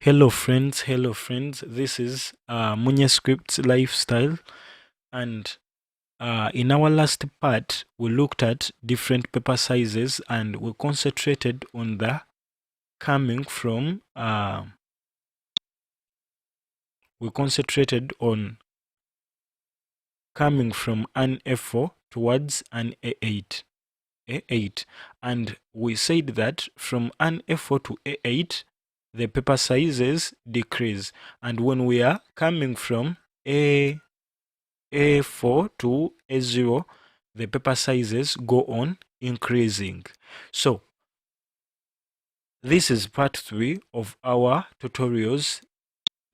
Hello friends, this is Munye Scripts Lifestyle, and in our last part we looked at different paper sizes and we concentrated on the coming from an A4 towards an A8, and we said that from an A4 to A8 the paper sizes decrease, and when we are coming from A4 to A0 the paper sizes go on increasing. So this is part 3 of our tutorials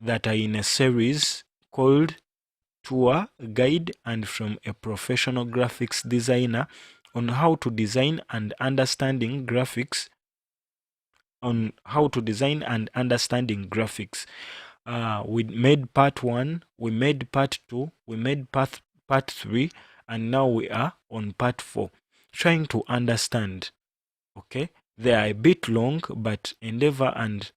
that are in a series called Tour Guide and from a Professional Graphics Designer on how to design and understanding graphics. We made part 1, we made part 2, we made part 3, and now we are on part 4, trying to understand. Okay, they are a bit long, but endeavor and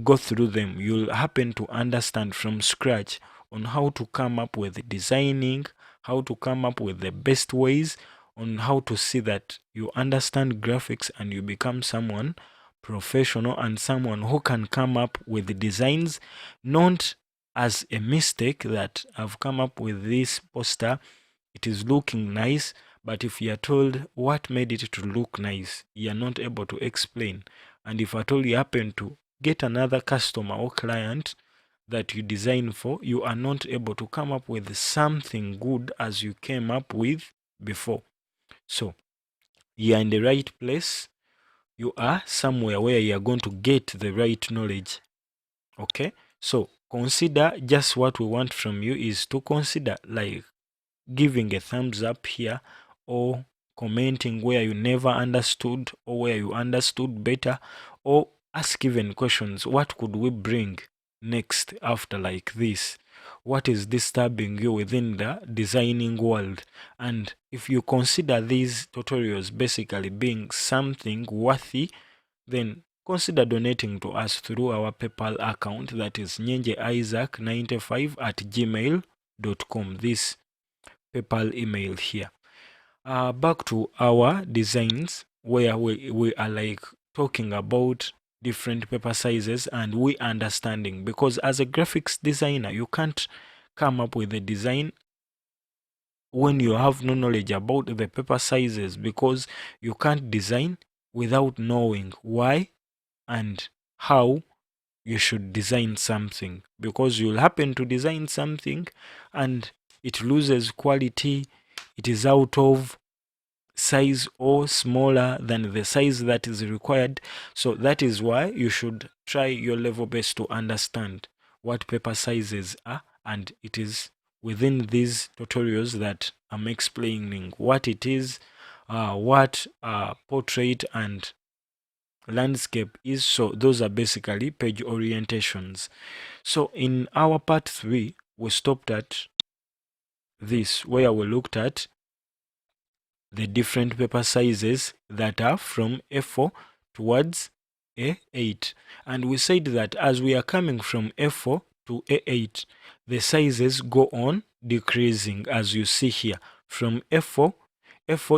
go through them. You'll happen to understand from scratch on how to come up with designing, how to come up with the best ways, on how to see that you understand graphics and you become someone professional and someone who can come up with designs, not as a mistake that I've come up with this poster, it is looking nice, but if you are told what made it to look nice, you are not able to explain. And if at all you happen to get another customer or client that you design for, you are not able to come up with something good as you came up with before. So you are in the right place. You are somewhere where you are going to get the right knowledge. Okay, so consider, just what we want from you is to consider like giving a thumbs up here, or commenting where you never understood or where you understood better, or ask even questions. What could we bring next after like this? What is disturbing you within the designing world? And if you consider these tutorials basically being something worthy, then consider donating to us through our PayPal account, that is nyenjeisaac95@gmail.com. This PayPal email here. Back to our designs, where we are like talking about different paper sizes and we understanding, because as a graphics designer you can't come up with a design when you have no knowledge about the paper sizes, because you can't design without knowing why and how you should design something, because you'll happen to design something and it loses quality, it is out of size or smaller than the size that is required. So that is why you should try your level best to understand what paper sizes are, and it is within these tutorials that I'm explaining what it is, what portrait and landscape is. So those are basically page orientations. So in our part 3 we stopped at this, where we looked at the different paper sizes that are from A4 towards A8, and we said that as we are coming from A4 to A8 the sizes go on decreasing, as you see here. From A4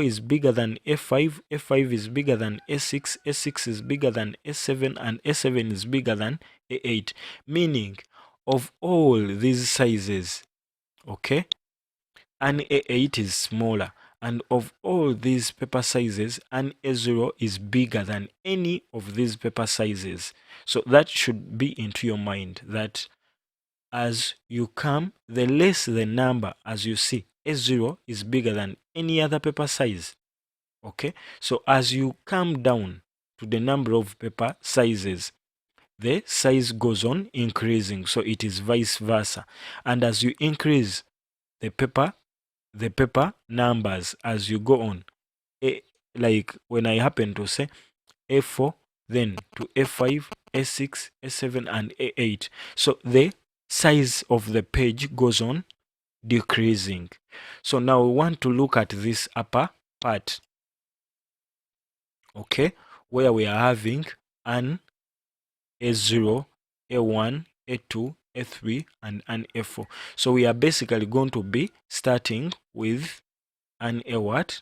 is bigger than A5, A5 is bigger than A6, A6 is bigger than A7, and A7 is bigger than A8, meaning of all these sizes, okay, an A8 is smaller, and of all these paper sizes an A0 is bigger than any of these paper sizes. So that should be into your mind, that as you come, the less the number, as you see, A0 is bigger than any other paper size. Okay, so as you come down to the number of paper sizes, the size goes on increasing, so it is vice versa. And as you increase the paper numbers as you go on, like when I happen to say A4, then to A5, A6, A7, and A8, so the size of the page goes on decreasing. So now we want to look at this upper part, okay, where we are having an A0 A1, A2, A3, and an A4. So we are basically going to be starting with an A what?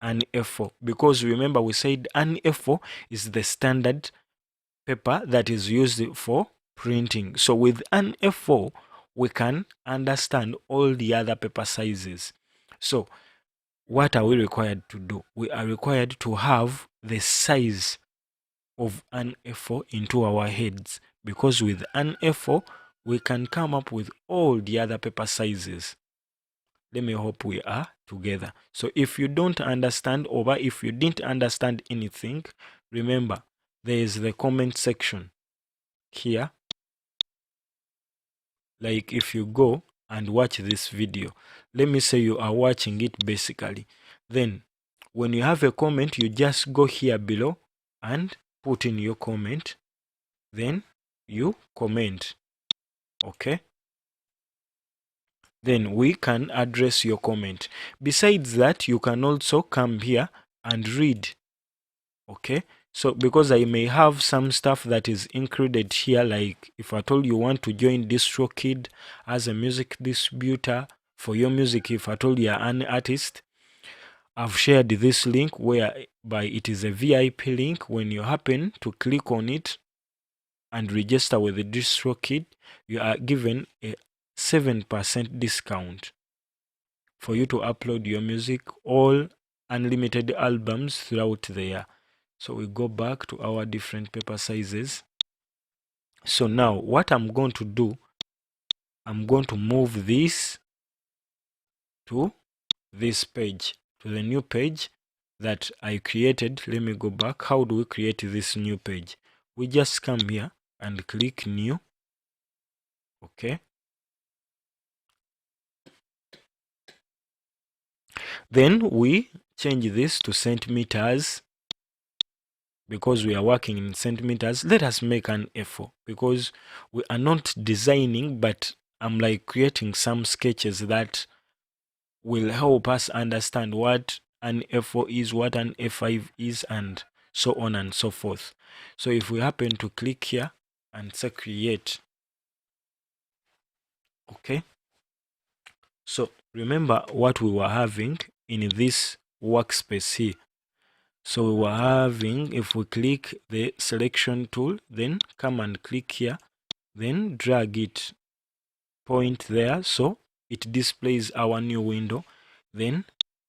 An A4, because remember we said an A4 is the standard paper that is used for printing. So with an A4 we can understand all the other paper sizes. So what are we required to do? We are required to have the size of an A4 into our heads, because with an A4 we can come up with all the other paper sizes. Let me hope we are together. So if you don't understand, or if you didn't understand anything, remember there is the comment section here. Like if you go and watch this video, let me say you are watching it basically, then when you have a comment, you just go here below and put in your comment, then you comment. Okay, then we can address your comment. Besides that, you can also come here and read. Okay, so because I may have some stuff that is included here, like if at all you want to join Distrokid as a music distributor for your music, if at all you are an artist, I've shared this link whereby it is a VIP link. When you happen to click on it and register with the Distrokid, you are given a 7% discount for you to upload your music, all unlimited albums throughout the year. So we go back to our different paper sizes. So now what I'm going to do, I'm going to move this to this page, to the new page that I created. Let me go back. How do we create this new page? We just come here and click new. Okay, then we change this to centimeters, because we are working in centimeters. Let us make an A4, because we are not designing, but I'm like creating some sketches that will help us understand what an A4 is, what an A5 is, and so on and so forth. So if we happen to click here and say create, okay, so remember what we were having in this workspace here. So we were having, if we click the selection tool, then come and click here, then drag it, point there, so it displays our new window, then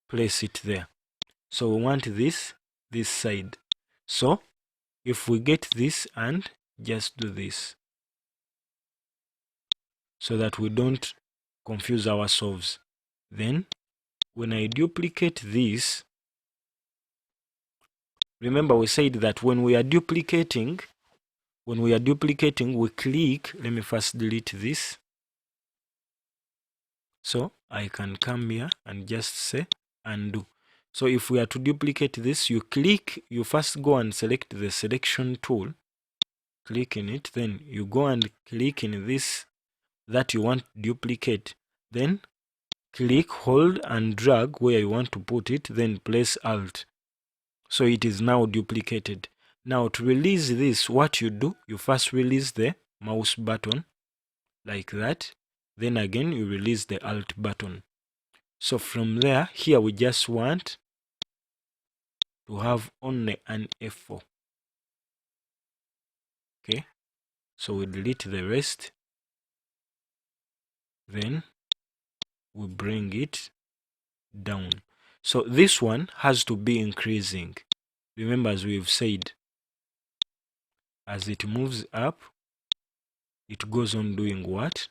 place it there. So we want this side. So if we get this and just do this, so that we don't confuse ourselves, then when I duplicate this, remember we said that when we are duplicating, we click, let me first delete this, so I can come here and just say undo. So if we are to duplicate this, you click, you first go and select the selection tool, click in it, then you go and click in this that you want to duplicate, then click, hold and drag where you want to put it, then place Alt. So it is now duplicated. Now to release this, what you do, you first release the mouse button like that, then again you release the Alt button. So from there, here we just want to have only an F4. Okay, so we delete the rest, then we bring it down. So this one has to be increasing. Remember, as we've said, as it moves up, it goes on doing what?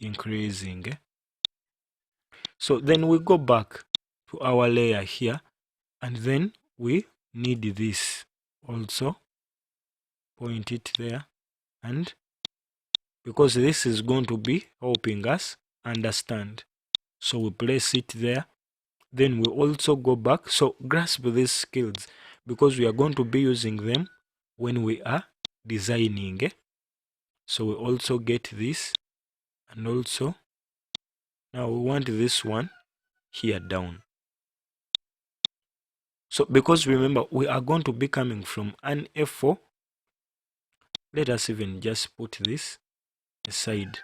Increasing. So then we go back to our layer here, and then we need this also. Point it there, and because this is going to be helping us understand, so we place it there. Then we also go back. So grasp these skills, because we are going to be using them when we are designing. So we also get this, and also now we want this one here down. So because remember, we are going to be coming from an F4 Let us even just put this aside.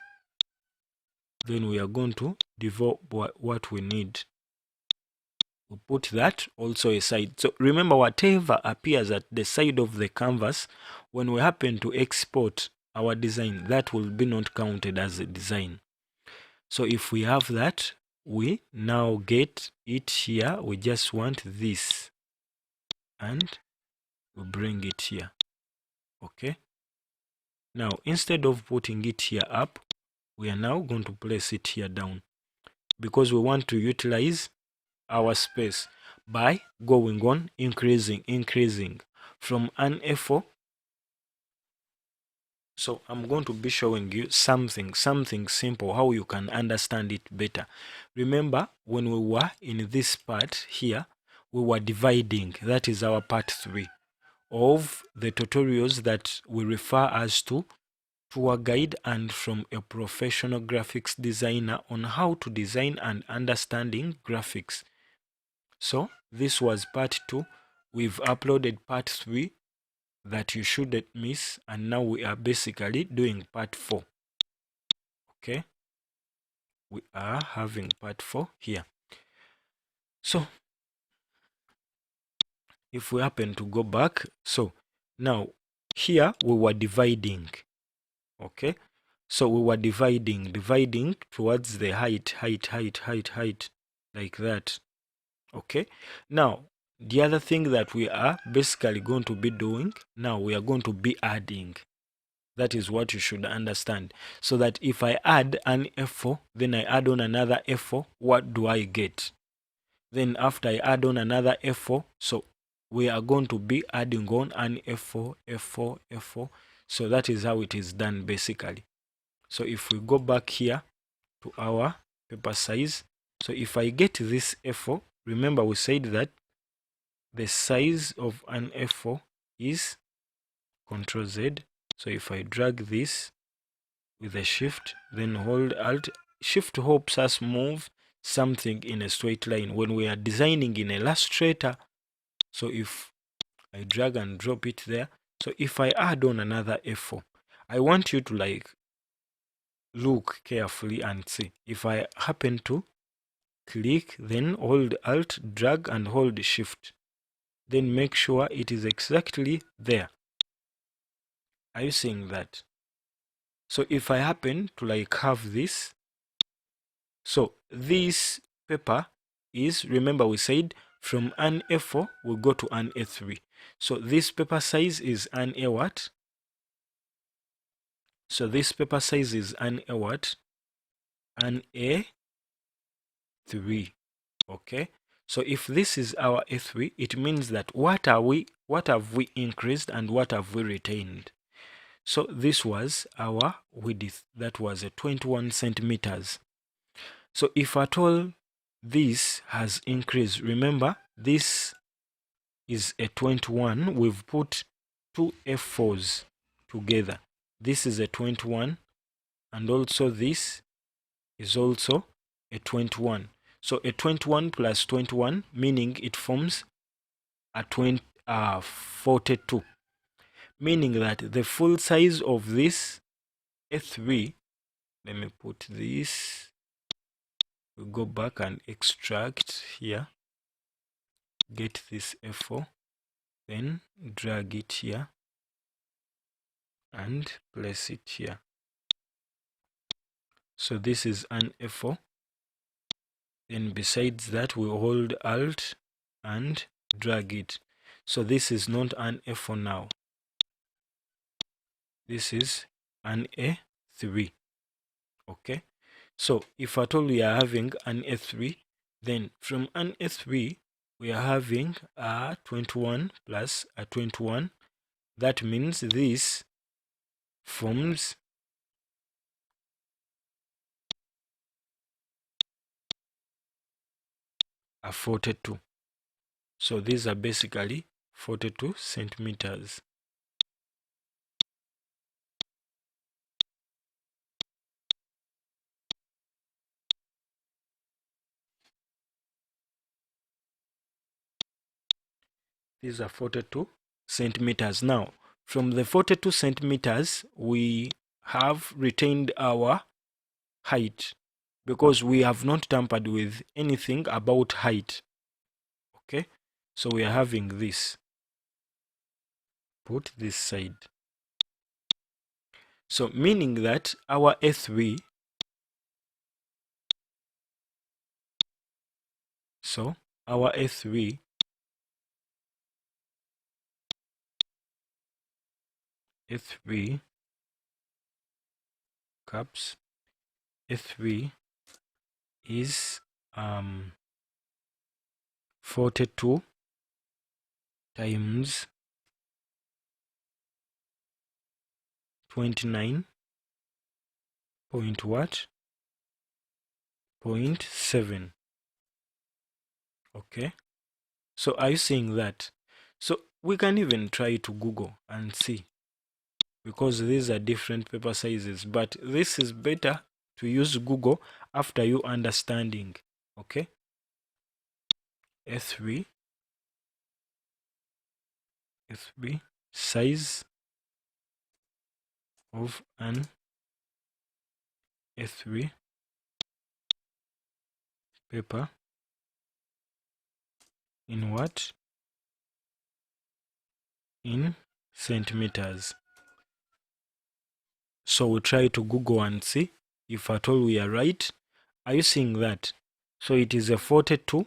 Then we are going to develop what we need. We put that also aside. So remember, whatever appears at the side of the canvas, when we happen to export our design, that will be not counted as a design. So if we have that, we now get it here. We just want this and we bring it here. Okay. Now, instead of putting it here up, we are now going to place it here down, because we want to utilize our space by going on increasing from an A4. So I'm going to be showing you something simple, how you can understand it better. Remember, when we were in this part here, we were dividing. That is our part 3 of the tutorials that we refer as to tour guide and from a professional graphics designer on how to design and understanding graphics. So this was part 2. We've uploaded part 3 that you shouldn't miss, and now we are basically doing part 4. Okay, we are having part 4 here. So if we happen to go back, so now here we were dividing. Okay, so we were dividing towards the height, like that. Okay, now the other thing that we are basically going to be doing now, we are going to be adding. That is what you should understand. So that if I add an F4, then I add on another F4, what do I get? Then after I add on another F4, so we are going to be adding on an F4, F4, F4. So that is how it is done basically. So if we go back here to our paper size, so if I get this F4, remember we said that the size of an F4 is Ctrl Z. So if I drag this with a shift, then hold Alt, shift helps us move something in a straight line when we are designing in Illustrator. So if I drag and drop it there, so if I add on another F4, I want you to like look carefully and see. If I happen to click, then hold Alt, drag and hold Shift, then make sure it is exactly there. Are you seeing that? So if I happen to like have this, so this paper is, remember we said from an A4 we go to an A3. So this paper size is an A what? So this paper size is an A what? An A3. Okay. So if this is our A3, it means that what have we increased and what have we retained? So this was our width, that was a 21 centimeters. So if at all this has increased, remember this is a 21, we've put two F4s together. This is a 21 and also this is also a 21. So a 21 plus 21, meaning it forms a 42, meaning that the full size of this A3, let me put this, we go back and extract here, get this F4, then drag it here and place it here. So this is an F4. Then besides that, we hold Alt and drag it. So this is not an F4 now. This is an A3. Okay. So if at all we are having an A3, then from an A3 we are having a 21 plus a 21. That means this forms a 42. So these are basically 42 centimeters. These are 42 centimeters. Now, from the 42 centimeters, we have retained our height because we have not tampered with anything about height. Okay, so we are having this. Put this side. So meaning that our A3, so our A3 caps A3 is 42 times 29 point what? 0.7. Okay, so are you saying that? So we can even try to Google and see, because these are different paper sizes, but this is better to use Google after you understanding. Okay, A3 size of an A3 paper in what? In centimeters. So we'll try to Google and see if at all we are right. Are you seeing that? So it is a 42.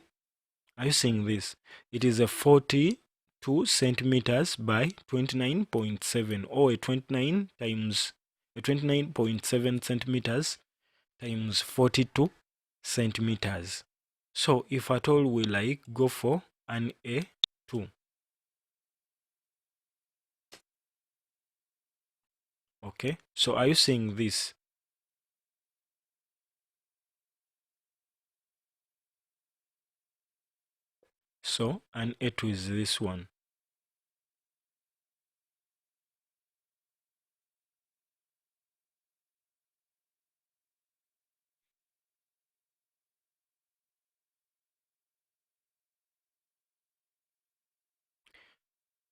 Are you seeing this? It is a 42 centimeters by 29.7, or a 29.7 centimeters times 42 centimeters. So if at all we like go for an A2. Okay, so are you seeing this? So an A2 is this one.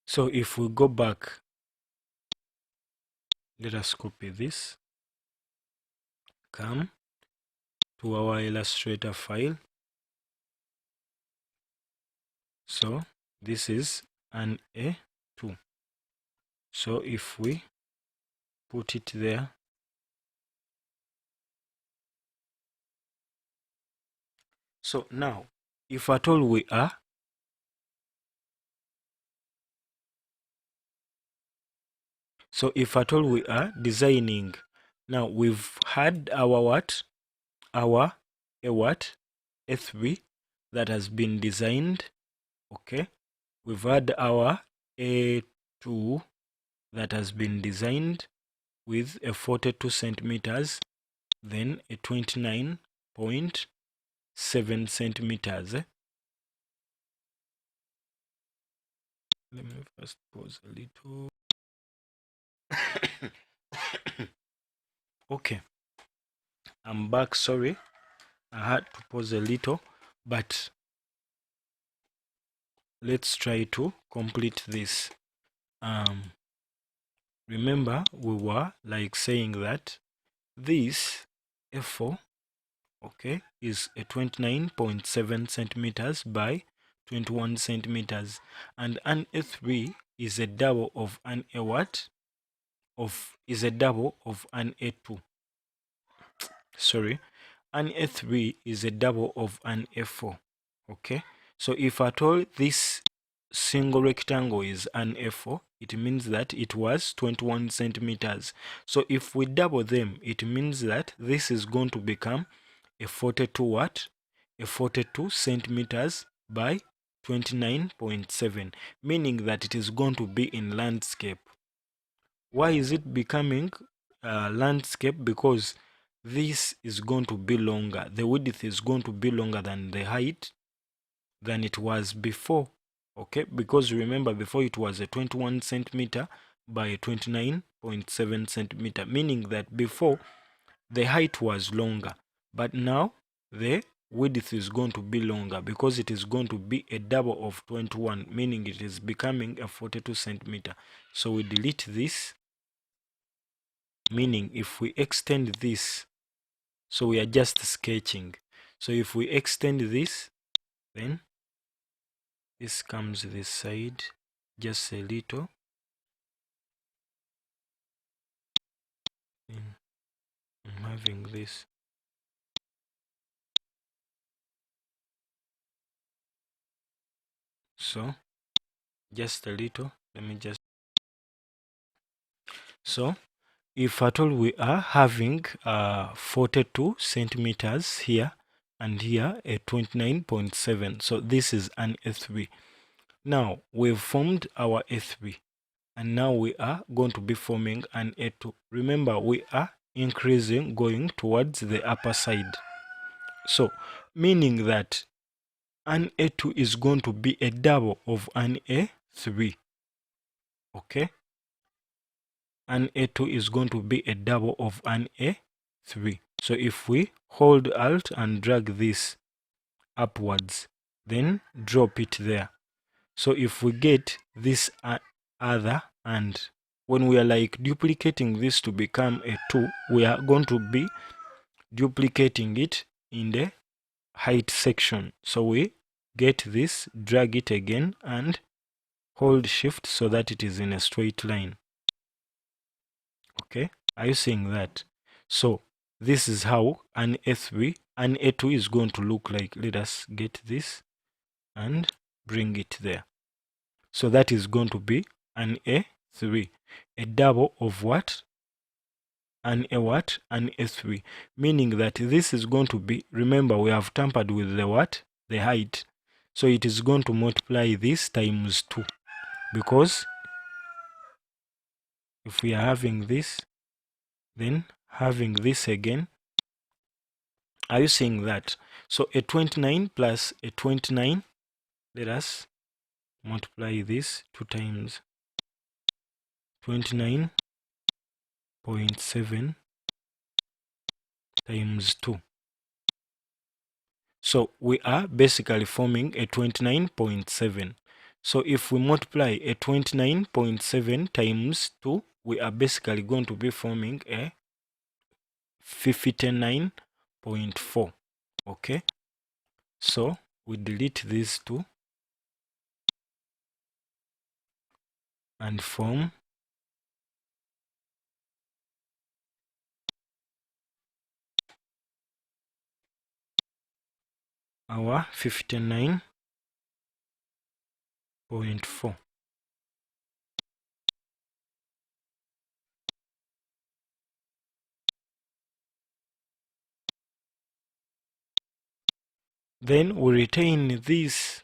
So if we go back, let us copy this, come to our Illustrator file. So this is an A2. So if we put it there, so now if at all we are, so if at all we are designing, now we've had our what? Our A3 that has been designed. Okay, we've had our A2 that has been designed with a 42 centimeters, then a 29.7 centimeters. Let me first pause a little. Okay, I'm back. Sorry, I had to pause a little, but let's try to complete this. Remember, we were like saying that this F4, okay, is a 29.7 centimeters by 21 centimeters, and an A3 is a double of an A what? Is a double of an A2. Sorry, an A3 is a double of an A4. Okay, so if at all this single rectangle is an A4, it means that it was 21 centimeters. So if we double them, it means that this is going to become a 42 what? A 42 centimeters by 29.7, meaning that it is going to be in landscape. Why is it becoming landscape? Because this is going to be longer. The width is going to be longer than the height than it was before. Okay, because remember before it was a 21 centimeter by 29.7 centimeter, meaning that before the height was longer, but now the width is going to be longer because it is going to be a double of 21, meaning it is becoming a 42 centimeter. So we delete this, meaning if we extend this, so we are just sketching. So if we extend this, then this comes this side just a little. Then I'm having this. So just a little. Let me just. So if at all we are having 42 centimeters here and here a 29.7. So this is an A3. Now we've formed our A3 and now we are going to be forming an A2. Remember, we are increasing going towards the upper side. So meaning that an A2 is going to be a double of an A3. Okay? An A2 is going to be a double of an A3. So if we hold Alt and drag this upwards, then drop it there. So if we get this other, and when we are like duplicating this to become a 2, we are going to be duplicating it in the height section. So we get this, drag it again, and hold Shift so that it is in a straight line. Okay, are you seeing that? So this is how an A3 and A2 is going to look like. Let us get this and bring it there. So that is going to be an A3, a double of what? An A what? An A3, meaning that this is going to be, remember we have tampered with the what? The height. So it is going to multiply this times 2, because if we are having this, then having this again, are you seeing that? So a 29 plus a 29, let us multiply this 2 times 29.7 times 2. So we are basically forming a 29.7. So if we multiply a 29.7 times 2, we are basically going to be forming a 59.4. Okay, so we delete these two and form our 59.4. Then we retain this.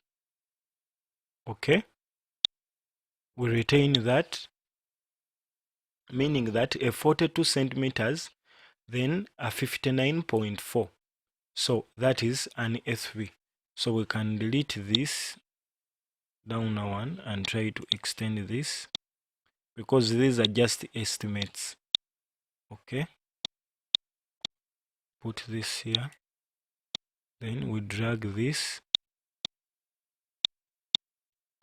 Okay, we retain that, meaning that a 42 centimeters, then a 59.4. So that is an A3. So we can delete this down one and try to extend this, because these are just estimates. Okay, put this here, then we drag this.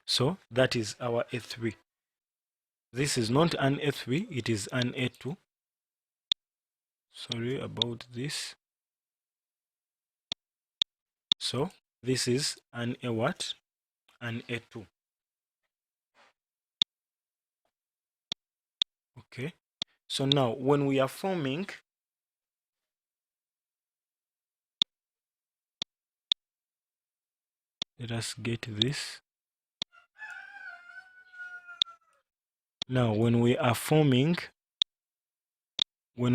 So that is our A3. This is not an A3, it is an A2. Sorry about this. So this is an A what? An A2. Okay, so now when we are forming, let us get this. Now when we are forming an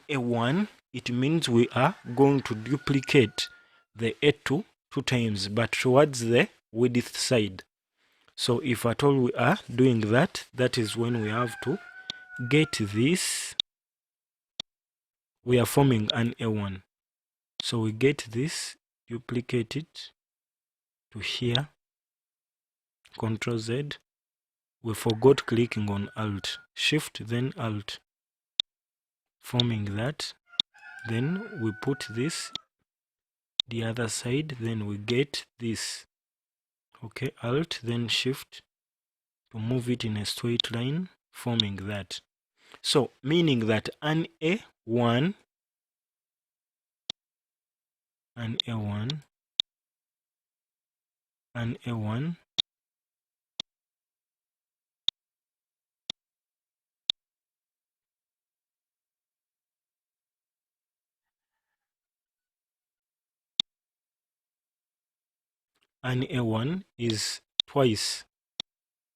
A1, it means we are going to duplicate the A2 2 times, but towards the width side. So if at all we are doing that, that is when we have to get this. We are forming an A1. So we get this, duplicate it to here, Ctrl Z. We forgot clicking on Alt. Shift, then Alt. Forming that. Then we put this the other side, then we get this. Okay, Alt then Shift to move it in a straight line, forming that. So meaning that an A1 and A1 and A1 and A1 is twice.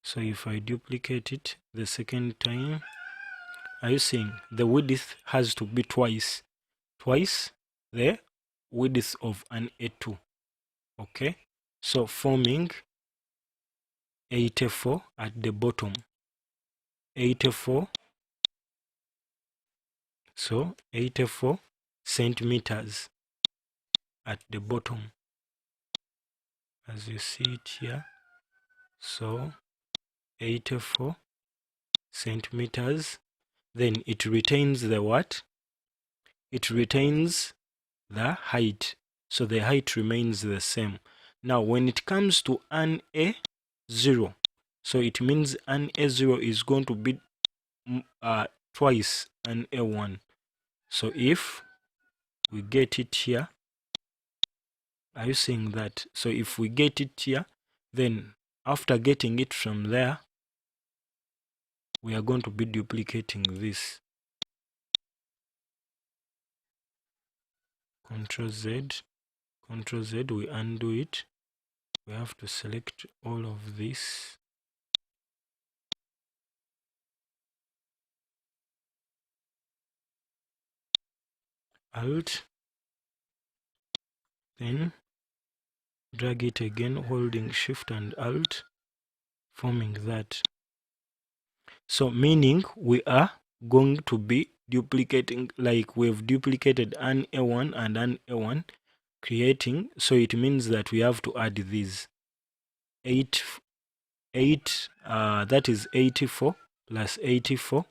So if I duplicate it the second time, are you seeing the width has to be twice the width of an A2? Okay, so forming 84 at the bottom, 84, so 84 centimeters at the bottom, as you see it here. So 84 centimeters, then it retains the what? It retains the height, so the height remains the same. Now when it comes to an A0, so it means an A0 is going to be twice an A1. So if we get it here, are you seeing that? So if we get it here, then after getting it from there, we are going to be duplicating this. Control Z, we undo it. We have to select all of this. Alt, then drag it again, holding Shift and Alt, forming that. So meaning we are going to be duplicating, like we've duplicated an A1 and an A1, creating, so it means that we have to add these 8, that is 84 plus 84,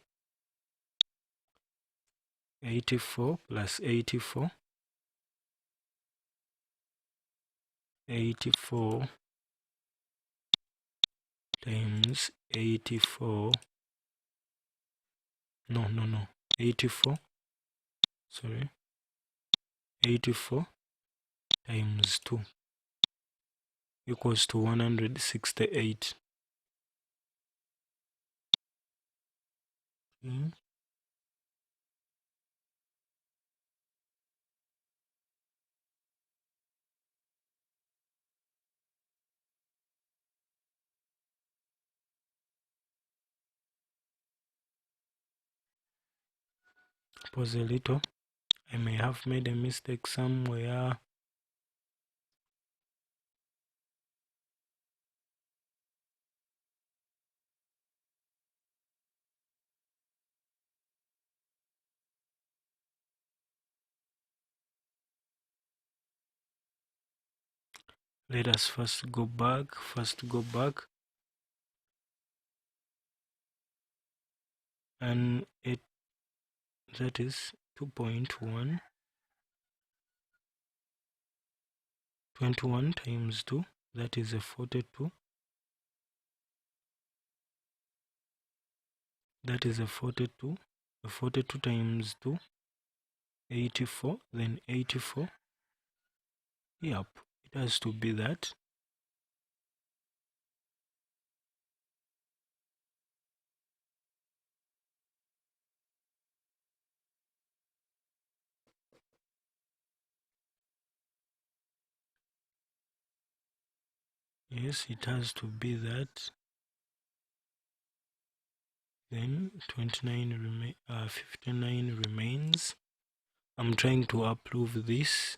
84 plus 84, 84 times 84, no, 84, sorry, 84 times 2 equals to 168. Pause a little. I may have made a mistake somewhere. Let us first go back. And that is 2.1. 21 times 2, that is a 42. That is a 42. A 42 times 2, 84. Then 84. Yep, it has to be that. Yes, it has to be that. Then 59 59 remains. I'm trying to approve this.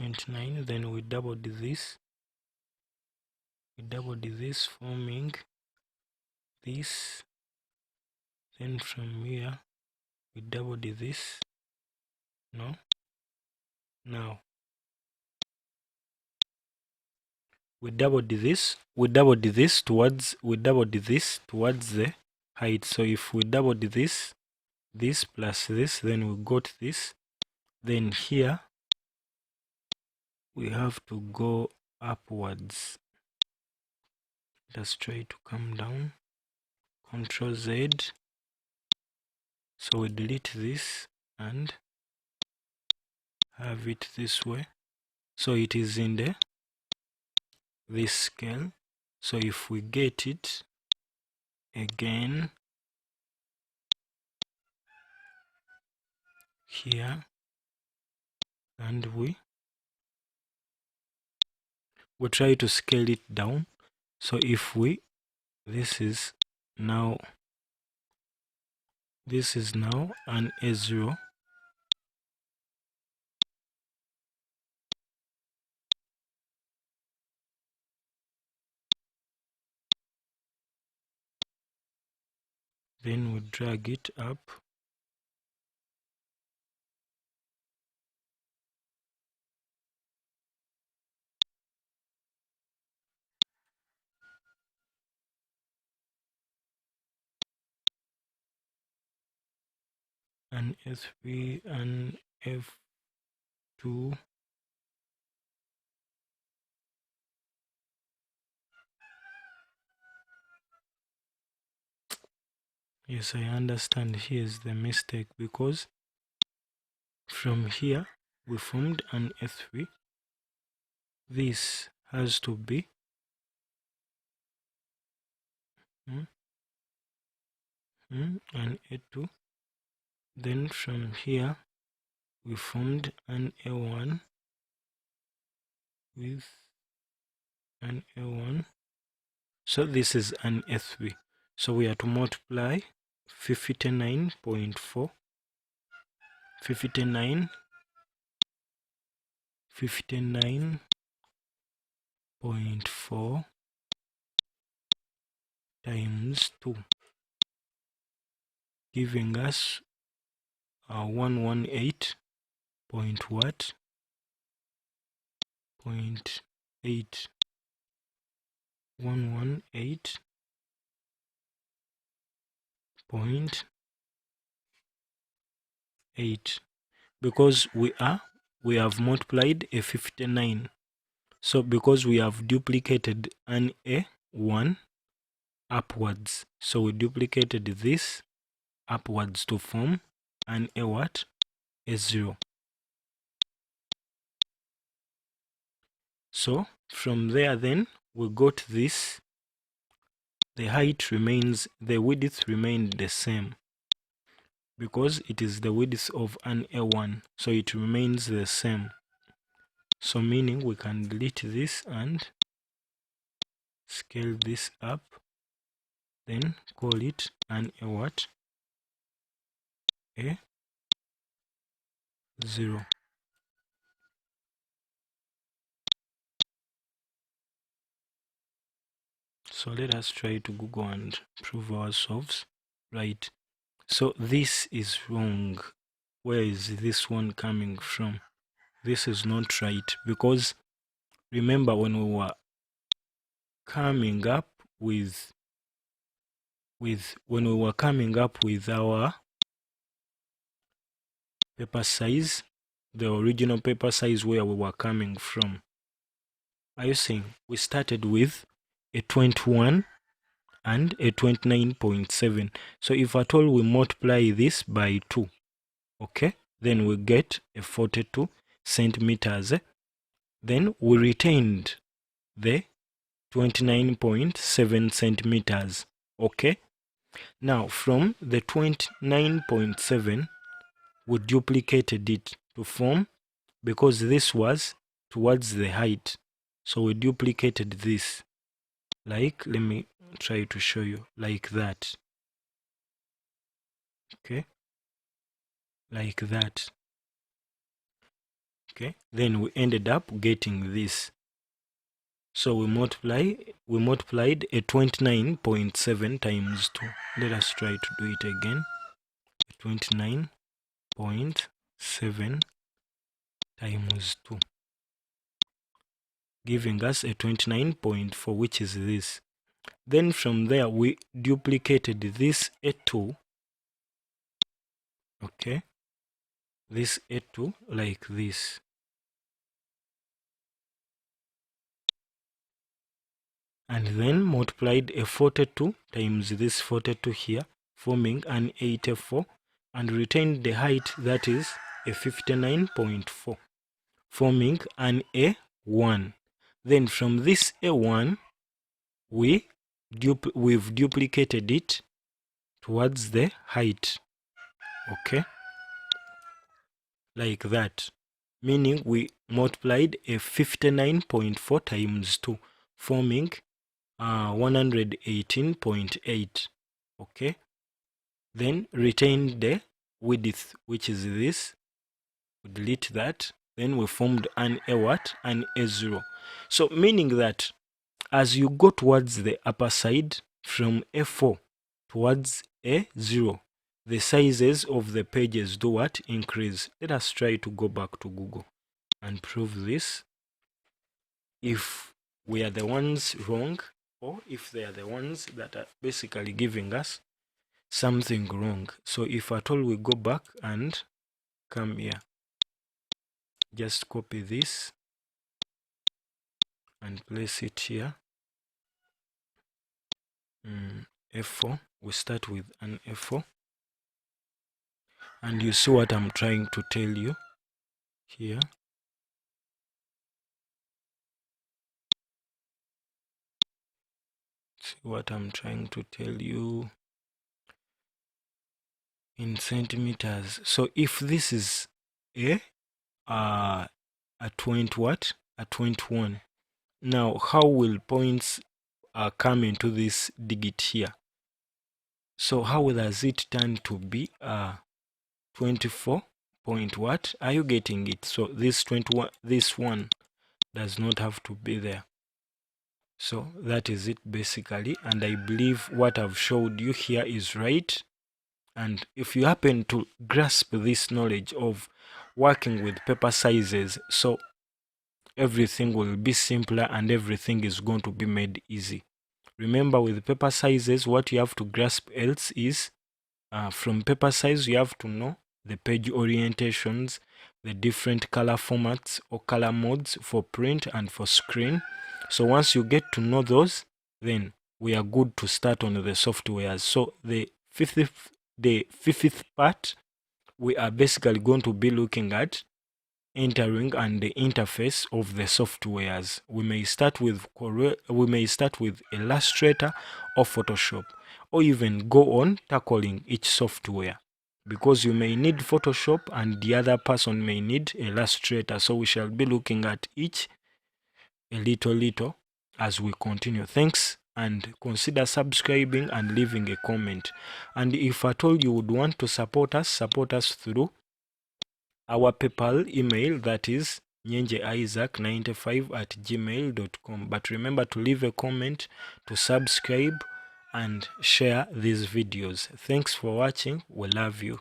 .29, then we doubled this. we doubled this, forming this. Then from here we doubled this. No, now we doubled this towards the height. So if we doubled this plus this, then we got this. Then here we have to go upwards. Let's try to come down. Control Z. So we delete this and have it this way. So it is in this scale. So if we get it again here, and we try to scale it down. So if this is now an A0. Then we drag it up. An F3 and F2. Yes, I understand. Here's the mistake, because from here we formed an A3. This has to be an A2. Then from here we formed an A1 with an A1. So this is an A3. So we have to multiply 59.4, 59.4 times 2, giving us 118 point what? 0.8. 118.8, because we have multiplied a 59. So because we have duplicated an A1 upwards, so we duplicated this upwards to form an A what? A0. So from there then we got this. The height remains, the width remained the same, because it is the width of an A1, so it remains the same. So meaning we can delete this and scale this up, then call it an A what? A0. So let us try to Google and prove ourselves right. So this is wrong. Where is this one coming from? This is not right, because remember when we were coming up with our paper size, the original paper size where we were coming from, are you saying we started with a 21 and a 29.7? So if at all we multiply this by 2, okay, then we get a 42 centimeters. Then we retained the 29.7 centimeters. Okay, now from the 29.7 we duplicated it to form, because this was towards the height, so we duplicated this, like, let me try to show you, like that. Okay, like that. Okay, then we ended up getting this. So we multiplied a 29.7 times 2. Let us try to do it again. 29.7 times 2, giving us a 29.4, which is this. Then from there we duplicated this A2, okay, this A2 like this. And then multiplied a 42 times this 42 here, forming an 84, and retained the height, that is a 59.4, forming an A1. Then from this A1, we've duplicated it towards the height, okay, like that, meaning we multiplied a 59.4 times 2, forming 118.8, okay. Then retain the width, which is this. We delete that. Then we formed an A0. So meaning that as you go towards the upper side from A4 towards A0, the sizes of the pages do what? Increase. Let us try to go back to Google and prove this. If we are the ones wrong, or if they are the ones that are basically giving us something wrong. So if at all we go back and come here, just copy this and place it here. F4, we start with an F4, and you see what I'm trying to tell you here. See what I'm trying to tell you in centimeters. So if this is a 21, now how will points come into this digit here? So how does it turn to be 24 point what? Are you getting it? So this 21, this one does not have to be there. So that is it basically, and I believe what I've showed you here is right. And if you happen to grasp this knowledge of working with paper sizes, so everything will be simpler and everything is going to be made easy. Remember, with paper sizes, what you have to grasp else is from paper size, you have to know the page orientations, the different color formats or color modes for print and for screen. So once you get to know those, then we are good to start on the softwares. So the fifth part, we are basically going to be looking at entering and the interface of the softwares. We may start with Illustrator or Photoshop, or even go on tackling each software, because you may need Photoshop and the other person may need Illustrator. So we shall be looking at each a little as we continue. Thanks, and consider subscribing and leaving a comment. And if at all you would want to support us through our PayPal email, that is nyenjeisaac95@gmail.com. But remember to leave a comment, to subscribe, and share these videos. Thanks for watching. We love you.